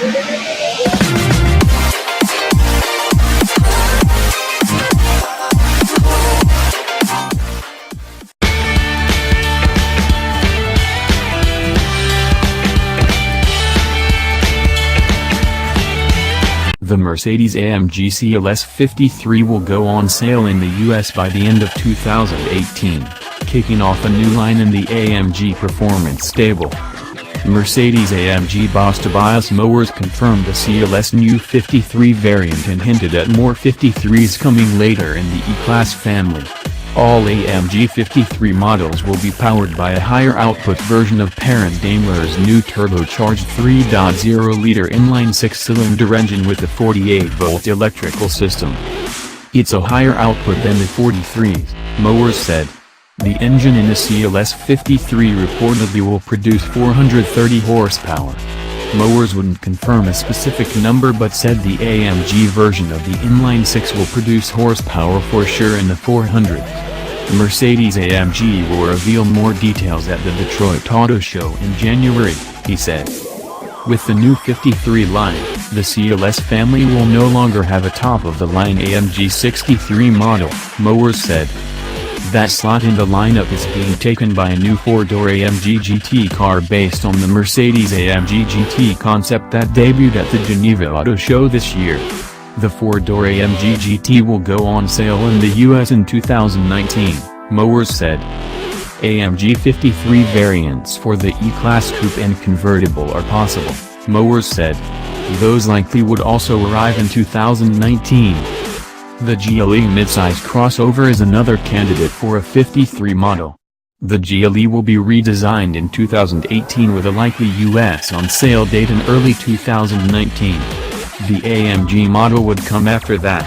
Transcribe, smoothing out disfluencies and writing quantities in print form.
The Mercedes-AMG CLS53 will go on sale in the US by the end of 2018, kicking off a new line in the AMG performance stable. Mercedes-AMG boss Tobias Moers confirmed the CLS new 53 variant and hinted at more 53s coming later in the e-klasse family. All AMG 53 models will be powered by a higher output version of parent Daimler's new turbocharged 3.0-liter inline 6-cylinder engine with a 48-volt electrical system. It's a higher output than the 43s, Moers said. The engine in the CLS53 reportedly will produce 430 horsepower. Moers wouldn't confirm a specific number but said the AMG version of the inline 6 will produce horsepower for sure in the 400s. Mercedes-AMG will reveal more details at the Detroit Auto Show in January, he said. With the new 53 line, the CLS family will no longer have a top-of-the-line AMG 63 model, Moers said. That slot in the lineup is being taken by a new four-door AMG GT car based on the Mercedes-AMG GT concept that debuted at the Geneva Auto Show this year. The four-door AMG GT will go on sale in the US in 2019, Moers said. AMG 53 variants for the e-klasse coupe and convertible are possible, Moers said. Those likely would also arrive in 2019. The GLE midsize crossover is another candidate for a 53 model. The GLE will be redesigned in 2018 with a likely US on sale date in early 2019. The AMG model would come after that.